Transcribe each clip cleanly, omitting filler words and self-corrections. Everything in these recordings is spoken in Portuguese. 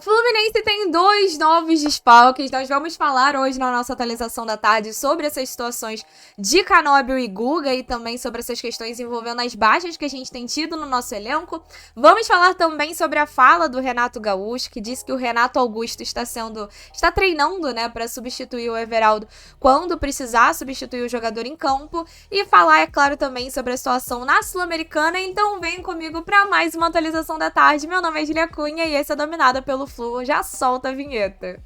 Fluminense tem 2 novos desfalques. Nós vamos falar hoje na nossa atualização da tarde sobre essas situações de Canóbio e Guga e também sobre essas questões envolvendo as baixas que a gente tem tido no nosso elenco. Vamos falar também sobre a fala do Renato Gaúcho, que disse que o Renato Augusto está treinando, né, para substituir o Everaldo quando precisar substituir o jogador em campo. E falar, é claro, também sobre a situação na Sul-Americana. Então vem comigo para mais uma atualização da tarde. Meu nome é Julia Cunha e esse é Dominada pelo Flu. Já solta a vinheta.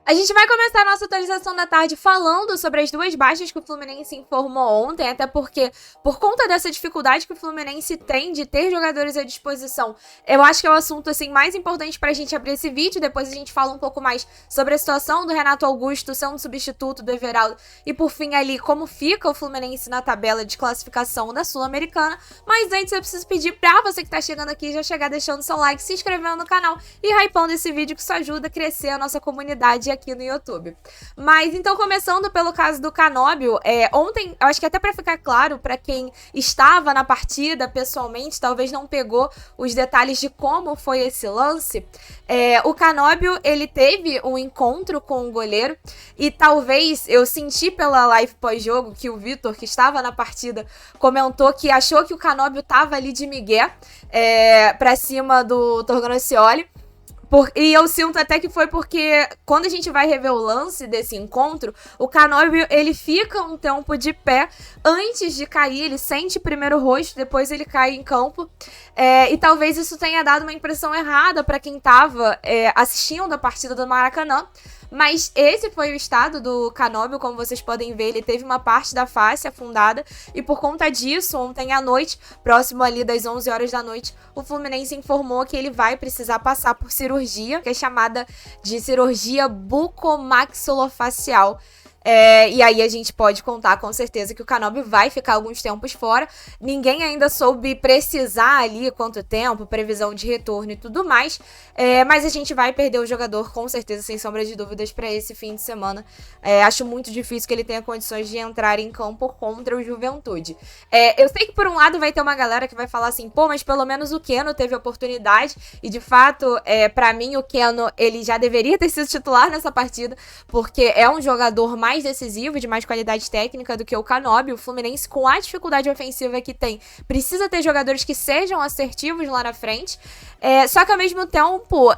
A gente vai começar a nossa atualização da tarde falando sobre as 2 baixas que o Fluminense informou ontem, até porque, por conta dessa dificuldade que o Fluminense tem de ter jogadores à disposição, eu acho que é o assunto assim, mais importante pra gente abrir esse vídeo. Depois a gente fala um pouco mais sobre a situação do Renato Augusto sendo substituto do Everaldo e, por fim, ali, como fica o Fluminense na tabela de classificação da Sul-Americana. Mas antes eu preciso pedir pra você que tá chegando aqui, já chegar deixando seu like, se inscrevendo no canal e hypando esse vídeo, que isso ajuda a crescer a nossa comunidade aqui no YouTube. Mas então, começando pelo caso do Canóbio, ontem, eu acho que até para ficar claro para quem estava na partida pessoalmente, talvez não pegou os detalhes de como foi esse lance, o Canóbio, ele teve um encontro com o goleiro e talvez eu senti pela live pós-jogo que o Vitor, que estava na partida, comentou que achou que o Canóbio tava ali de migué pra cima do Torganocioli. E eu sinto até que foi porque quando a gente vai rever o lance desse encontro, o Canóbio, ele fica um tempo de pé antes de cair, ele sente primeiro o rosto, depois ele cai em campo, e talvez isso tenha dado uma impressão errada para quem estava assistindo a partida do Maracanã. Mas esse foi o estado do Canóbio, como vocês podem ver, ele teve uma parte da face afundada e por conta disso, ontem à noite, próximo ali das 11 horas da noite, o Fluminense informou que ele vai precisar passar por cirurgia, que é chamada de cirurgia bucomaxilofacial. E aí a gente pode contar com certeza que o Canóbio vai ficar alguns tempos fora. Ninguém ainda soube precisar ali quanto tempo, previsão de retorno e tudo mais. Mas a gente vai perder o jogador com certeza, sem sombra de dúvidas, para esse fim de semana. Acho muito difícil que ele tenha condições de entrar em campo contra o Juventude. Eu sei que por um lado vai ter uma galera que vai falar assim, pô, mas pelo menos o Keno teve oportunidade. E de fato, para mim o Keno, ele já deveria ter sido titular nessa partida, porque é um jogador mais decisivo, de mais qualidade técnica do que o Canóbio. O Fluminense, com a dificuldade ofensiva que tem, precisa ter jogadores que sejam assertivos lá na frente. Só que ao mesmo tempo,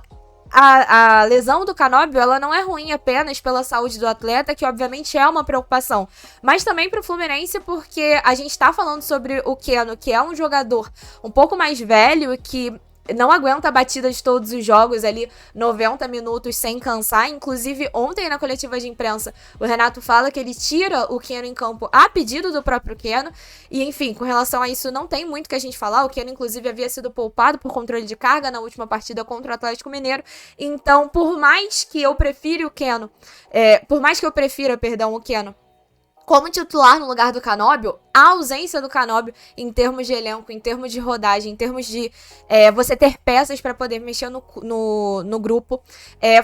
a lesão do Canóbio, ela não é ruim apenas pela saúde do atleta, que obviamente é uma preocupação, mas também para o Fluminense, porque a gente está falando sobre o Keno, que é um jogador um pouco mais velho, que não aguenta a batida de todos os jogos ali, 90 minutos sem cansar. Inclusive, ontem na coletiva de imprensa, o Renato fala que ele tira o Keno em campo a pedido do próprio Keno. E, enfim, com relação a isso, não tem muito que a gente falar. O Keno, inclusive, havia sido poupado por controle de carga na última partida contra o Atlético Mineiro. Então, por mais que eu prefira o Keno como titular no lugar do Canóbio, a ausência do Canóbio em termos de elenco, em termos de rodagem, em termos de você ter peças para poder mexer no grupo,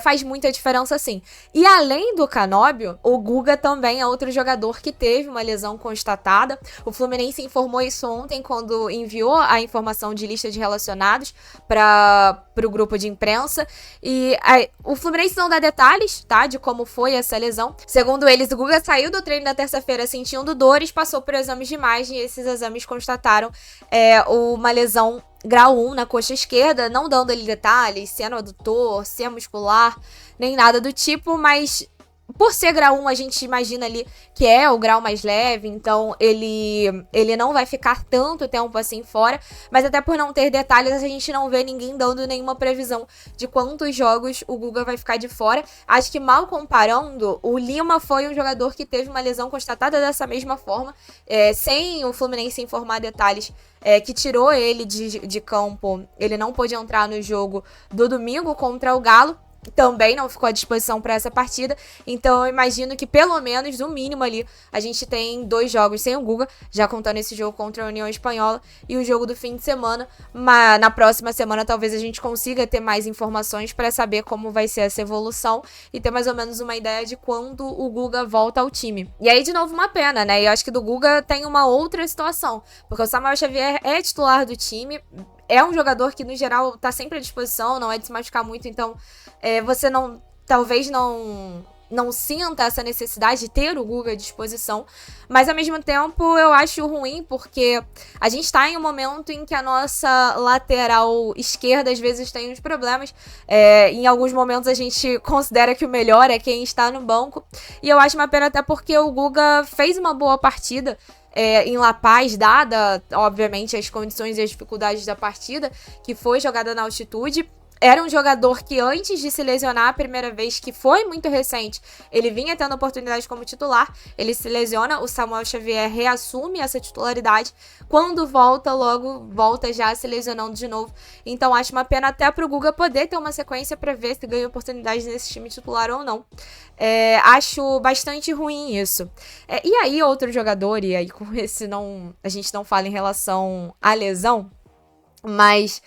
faz muita diferença sim. E além do Canóbio, o Guga também é outro jogador que teve uma lesão constatada. O Fluminense informou isso ontem quando enviou a informação de lista de relacionados para o grupo de imprensa. E o Fluminense não dá detalhes, tá, de como foi essa lesão. Segundo eles, o Guga saiu do treino da terça-feira sentindo dores, passou por exames de imagem e esses exames constataram uma lesão grau 1 na coxa esquerda, não dando ali detalhes, se é no adutor, se é muscular, nem nada do tipo, mas por ser grau 1, a gente imagina ali que é o grau mais leve, então ele não vai ficar tanto tempo assim fora, mas até por não ter detalhes, a gente não vê ninguém dando nenhuma previsão de quantos jogos o Guga vai ficar de fora. Acho que, mal comparando, o Lima foi um jogador que teve uma lesão constatada dessa mesma forma, sem o Fluminense informar detalhes, que tirou ele de campo. Ele não pôde entrar no jogo do domingo contra o Galo. também não ficou à disposição para essa partida, então eu imagino que pelo menos, no mínimo ali, a gente tem 2 jogos sem o Guga, já contando esse jogo contra a União Espanhola e o jogo do fim de semana, mas na próxima semana talvez a gente consiga ter mais informações para saber como vai ser essa evolução e ter mais ou menos uma ideia de quando o Guga volta ao time. E aí, de novo, uma pena, né? E eu acho que do Guga tem uma outra situação, porque o Samuel Xavier é titular do time, é um jogador que, no geral, tá sempre à disposição, não é de se machucar muito, então você talvez não sinta essa necessidade de ter o Guga à disposição, mas ao mesmo tempo eu acho ruim porque a gente tá em um momento em que a nossa lateral esquerda às vezes tem uns problemas, em alguns momentos a gente considera que o melhor é quem está no banco, e eu acho uma pena até porque o Guga fez uma boa partida, em La Paz, dada, obviamente, as condições e as dificuldades da partida, que foi jogada na altitude. Era um jogador que antes de se lesionar a primeira vez, que foi muito recente, ele vinha tendo oportunidade como titular, ele se lesiona, o Samuel Xavier reassume essa titularidade, quando volta, logo volta já se lesionando de novo, então acho uma pena até pro Guga poder ter uma sequência para ver se ganha oportunidade nesse time titular ou não. Acho bastante ruim isso. E aí outro jogador, e aí com esse a gente não fala em relação à lesão, mas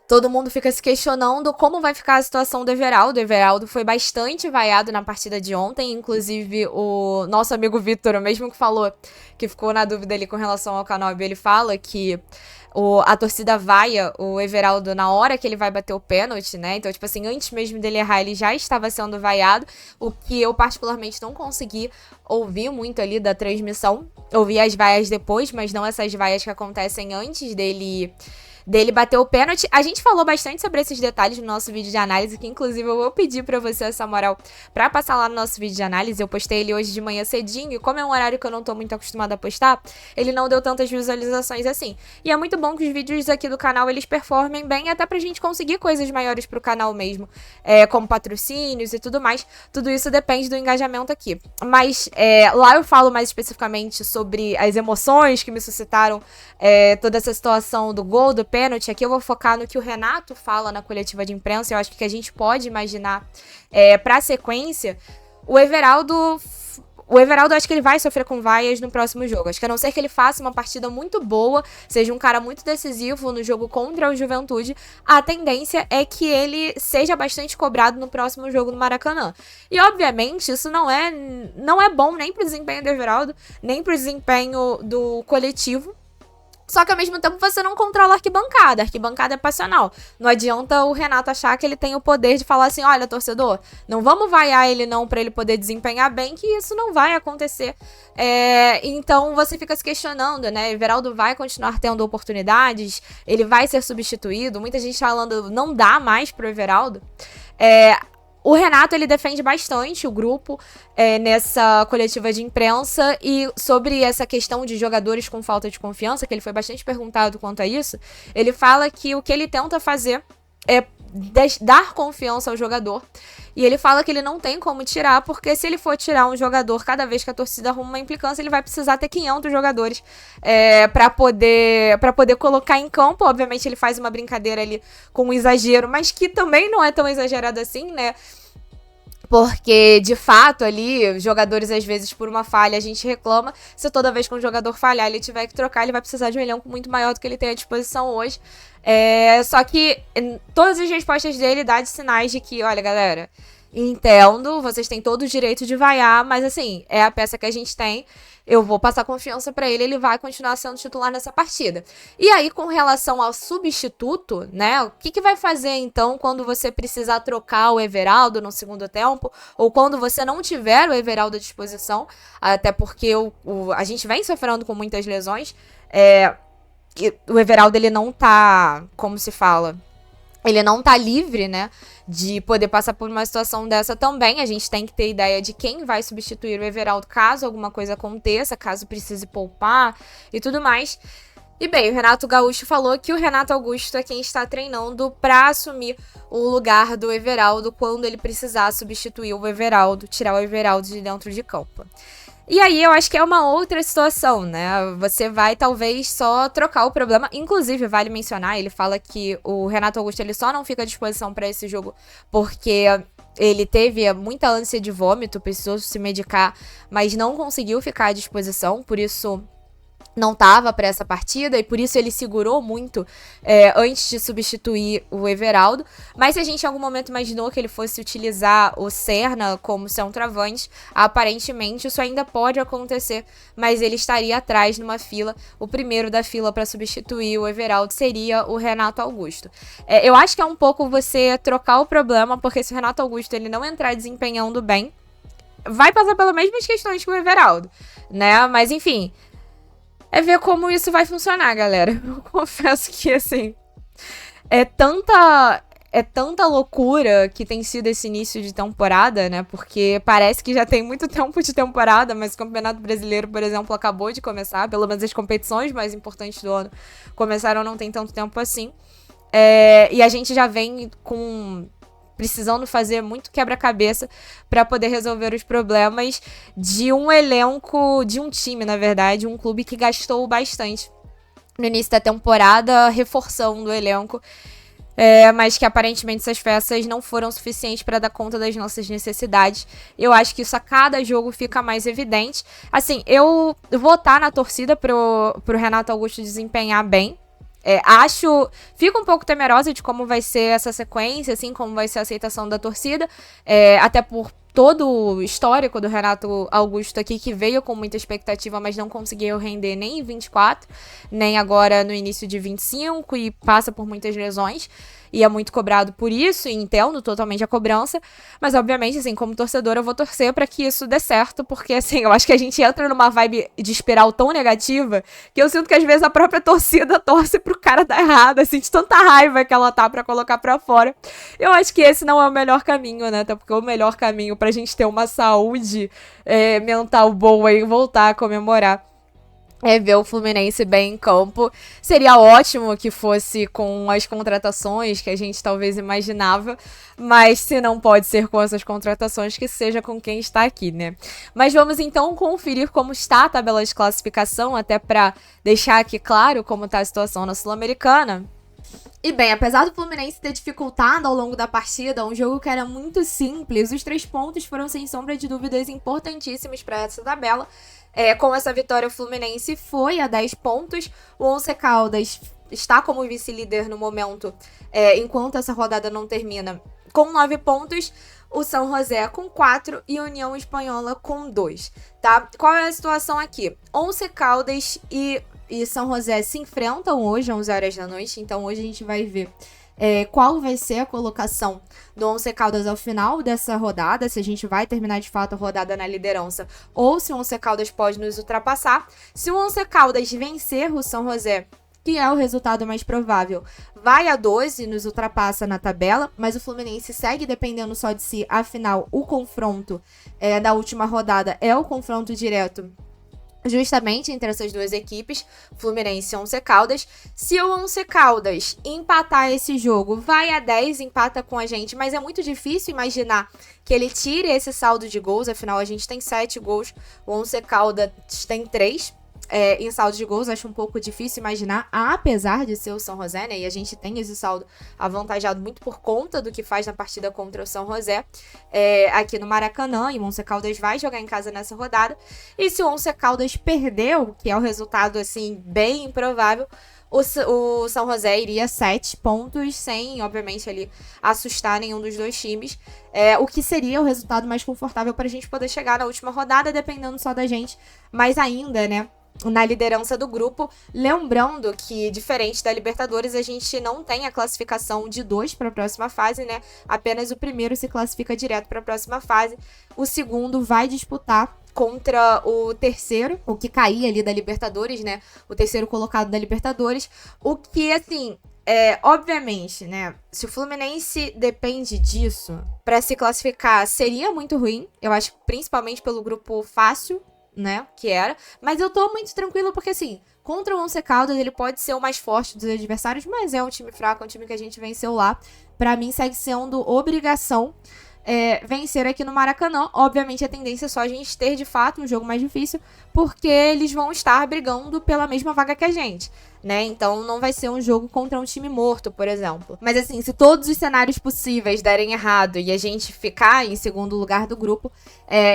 todo mundo fica se questionando como vai ficar a situação do Everaldo. O Everaldo foi bastante vaiado na partida de ontem. Inclusive, o nosso amigo Vitor, o mesmo que falou, que ficou na dúvida ali com relação ao Canóbio, ele fala que a torcida vaia o Everaldo na hora que ele vai bater o pênalti, né? Então, tipo assim, antes mesmo dele errar, ele já estava sendo vaiado, o que eu particularmente não consegui ouvir muito ali da transmissão. Ouvi as vaias depois, mas não essas vaias que acontecem antes dele bater o pênalti. A gente falou bastante sobre esses detalhes no nosso vídeo de análise, que inclusive eu vou pedir pra você essa moral pra passar lá no nosso vídeo de análise. Eu postei ele hoje de manhã cedinho, e como é um horário que eu não tô muito acostumada a postar, ele não deu tantas visualizações assim. E é muito bom que os vídeos aqui do canal, eles performem bem, até pra gente conseguir coisas maiores pro canal mesmo, como patrocínios e tudo mais. Tudo isso depende do engajamento aqui. Mas lá eu falo mais especificamente sobre as emoções que me suscitaram toda essa situação do gol, do pênalti. Aqui eu vou focar no que o Renato fala na coletiva de imprensa. Eu acho que a gente pode imaginar pra sequência. O Everaldo, acho que ele vai sofrer com vaias no próximo jogo. Acho que a não ser que ele faça uma partida muito boa, seja um cara muito decisivo no jogo contra o Juventude, a tendência é que ele seja bastante cobrado no próximo jogo no Maracanã. E, obviamente, isso não é bom nem pro desempenho do Everaldo, nem pro desempenho do coletivo. Só que ao mesmo tempo você não controla a arquibancada. A arquibancada é passional. Não adianta o Renato achar que ele tem o poder de falar assim: olha, torcedor, não vamos vaiar ele não pra ele poder desempenhar bem, que isso não vai acontecer. Então você fica se questionando, né? Everaldo vai continuar tendo oportunidades, ele vai ser substituído. Muita gente falando, não dá mais pro Everaldo. O Renato, ele defende bastante o grupo nessa coletiva de imprensa, e sobre essa questão de jogadores com falta de confiança, que ele foi bastante perguntado quanto a isso, ele fala que o que ele tenta fazer é dar confiança ao jogador, e ele fala que ele não tem como tirar, porque se ele for tirar um jogador cada vez que a torcida arruma uma implicância, ele vai precisar ter 500 jogadores pra poder colocar em campo. Obviamente ele faz uma brincadeira ali com um exagero, mas que também não é tão exagerado assim, né? Porque, de fato, ali, jogadores, às vezes, por uma falha, a gente reclama. Se toda vez que um jogador falhar, ele tiver que trocar, ele vai precisar de um elenco muito maior do que ele tem à disposição hoje. Só que todas as respostas dele dão sinais de que, olha, galera, entendo, vocês têm todo o direito de vaiar, mas, assim, é a peça que a gente tem. Eu vou passar confiança pra ele, ele vai continuar sendo titular nessa partida. E aí, com relação ao substituto, né, o que vai fazer, então, quando você precisar trocar o Everaldo no segundo tempo, ou quando você não tiver o Everaldo à disposição, até porque a gente vem sofrendo com muitas lesões, o Everaldo, ele não tá, como se fala, ele não tá livre, né, de poder passar por uma situação dessa também. A gente tem que ter ideia de quem vai substituir o Everaldo caso alguma coisa aconteça, caso precise poupar e tudo mais. E bem, o Renato Gaúcho falou que o Renato Augusto é quem está treinando para assumir o lugar do Everaldo quando ele precisar substituir o Everaldo, tirar o Everaldo de dentro de campo. E aí eu acho que é uma outra situação, né? Você vai talvez só trocar o problema. Inclusive, vale mencionar, ele fala que o Renato Augusto, ele só não fica à disposição para esse jogo porque Ele teve muita ânsia de vômito, precisou se medicar, mas não conseguiu ficar à disposição, por isso não estava para essa partida e por isso ele segurou muito antes de substituir o Everaldo. Mas se a gente em algum momento imaginou que ele fosse utilizar o Serna como centroavante, aparentemente isso ainda pode acontecer, mas ele estaria atrás numa fila. O primeiro da fila para substituir o Everaldo seria o Renato Augusto. Eu acho que é um pouco você trocar o problema, porque se o Renato Augusto ele não entrar desempenhando bem, vai passar pelas mesmas questões que o Everaldo, né? Mas enfim, é ver como isso vai funcionar, galera. Eu confesso que, assim, é tanta loucura que tem sido esse início de temporada, né? Porque parece que já tem muito tempo de temporada, mas o Campeonato Brasileiro, por exemplo, acabou de começar. Pelo menos as competições mais importantes do ano começaram não tem tanto tempo assim. E a gente já vem precisando fazer muito quebra-cabeça para poder resolver os problemas de um elenco, de um time, na verdade, um clube que gastou bastante no início da temporada, reforçando o elenco, mas que aparentemente essas peças não foram suficientes para dar conta das nossas necessidades. Eu acho que isso a cada jogo fica mais evidente. Assim, eu vou estar na torcida pro Renato Augusto desempenhar bem. Fico um pouco temerosa de como vai ser essa sequência, assim, como vai ser a aceitação da torcida, até por todo o histórico do Renato Augusto aqui, que veio com muita expectativa, mas não conseguiu render nem em 24, nem agora no início de 25, e passa por muitas lesões, e é muito cobrado por isso, e entendo totalmente a cobrança, mas obviamente, assim, como torcedora, eu vou torcer pra que isso dê certo, porque, assim, eu acho que a gente entra numa vibe de espiral tão negativa, que eu sinto que às vezes a própria torcida torce pro cara dar errado, assim, de tanta raiva que ela tá pra colocar pra fora. Eu acho que esse não é o melhor caminho, né, até porque o melhor caminho pra gente ter uma saúde mental boa e voltar a comemorar ver o Fluminense bem em campo. Seria ótimo que fosse com as contratações que a gente talvez imaginava, mas se não pode ser com essas contratações, que seja com quem está aqui, né? Mas vamos então conferir como está a tabela de classificação, até para deixar aqui claro como está a situação na Sul-Americana. E bem, apesar do Fluminense ter dificultado ao longo da partida, um jogo que era muito simples, os 3 pontos foram sem sombra de dúvidas importantíssimos para essa tabela. Com essa vitória, o Fluminense foi a 10 pontos. O Once Caldas está como vice-líder no momento, enquanto essa rodada não termina, com 9 pontos. O São José com 4 e a União Espanhola com 2, tá? Qual é a situação aqui? Once Caldas e São José se enfrentam hoje, às 11 horas da noite. Então hoje a gente vai ver qual vai ser a colocação do Once Caldas ao final dessa rodada, se a gente vai terminar de fato a rodada na liderança ou se o Once Caldas pode nos ultrapassar. Se o Once Caldas vencer o São José, que é o resultado mais provável, vai a 12, nos ultrapassa na tabela, mas o Fluminense segue dependendo só de si. Afinal, o confronto da última rodada é o confronto direto justamente entre essas duas equipes, Fluminense e Once Caldas. Se o Once Caldas empatar esse jogo, vai a 10, empata com a gente, mas é muito difícil imaginar que ele tire esse saldo de gols, afinal a gente tem 7 gols, o Once Caldas tem 3. Em saldo de gols, acho um pouco difícil imaginar, apesar de ser o São José, né? E a gente tem esse saldo avantajado muito por conta do que faz na partida contra o São José aqui no Maracanã, e o Once Caldas vai jogar em casa nessa rodada. E se o Once Caldas perdeu, que é o resultado, assim, bem improvável, o São José iria 7 pontos, sem, obviamente, ali assustar nenhum dos dois times. O que seria o resultado mais confortável para a gente poder chegar na última rodada, dependendo só da gente, mas ainda, né, na liderança do grupo. Lembrando que, diferente da Libertadores, a gente não tem a classificação de 2 para a próxima fase, né? Apenas o primeiro se classifica direto para a próxima fase. O segundo vai disputar contra o terceiro, o que caía ali da Libertadores, né? O terceiro colocado da Libertadores. O que, assim, obviamente, né? Se o Fluminense depende disso para se classificar, seria muito ruim. Eu acho que principalmente pelo grupo fácil, né, que era, mas eu tô muito tranquila porque, assim, contra o Once Caldas ele pode ser o mais forte dos adversários, mas é um time fraco, é um time que a gente venceu lá. Pra mim segue sendo obrigação vencer aqui no Maracanã. Obviamente a tendência é só a gente ter de fato um jogo mais difícil, porque eles vão estar brigando pela mesma vaga que a gente, né? Então não vai ser um jogo contra um time morto, por exemplo. Mas assim, se todos os cenários possíveis derem errado e a gente ficar em segundo lugar do grupo,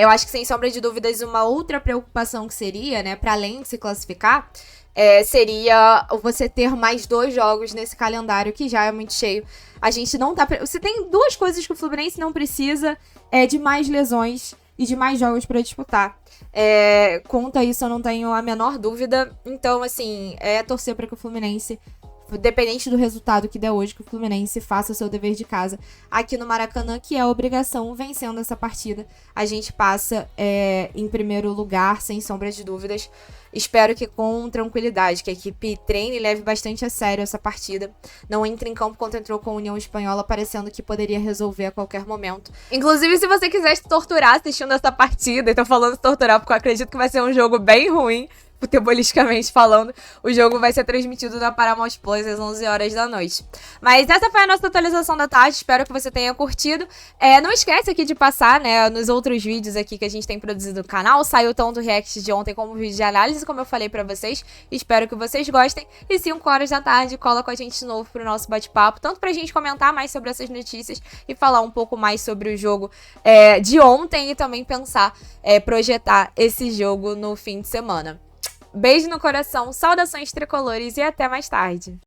eu acho que sem sombra de dúvidas uma outra preocupação que seria, né, para além de se classificar, seria você ter mais 2 jogos nesse calendário que já é muito cheio. A gente não tá... Você tem 2 coisas que o Fluminense não precisa, de mais lesões e de mais jogos pra disputar. Quanto a isso, eu não tenho a menor dúvida. Então, assim, torcer pra que o Fluminense, dependente do resultado que der hoje, que o Fluminense faça o seu dever de casa aqui no Maracanã, que é a obrigação. Vencendo essa partida, a gente passa em primeiro lugar, sem sombra de dúvidas. Espero que com tranquilidade, que a equipe treine e leve bastante a sério essa partida. Não entre em campo quando entrou com a União Espanhola, parecendo que poderia resolver a qualquer momento. Inclusive, se você quiser se torturar assistindo essa partida, e tô falando torturar porque eu acredito que vai ser um jogo bem ruim, futebolisticamente falando, o jogo vai ser transmitido na Paramount Plus às 11 horas da noite. Mas essa foi a nossa atualização da tarde, espero que você tenha curtido. Não esquece aqui de passar, né, nos outros vídeos aqui que a gente tem produzido no canal, saiu tanto o react de ontem como o vídeo de análise, como eu falei pra vocês, espero que vocês gostem, e 5 horas da tarde cola com a gente de novo pro nosso bate-papo, tanto pra gente comentar mais sobre essas notícias e falar um pouco mais sobre o jogo de ontem e também pensar, projetar esse jogo no fim de semana. Beijo no coração, saudações tricolores e até mais tarde.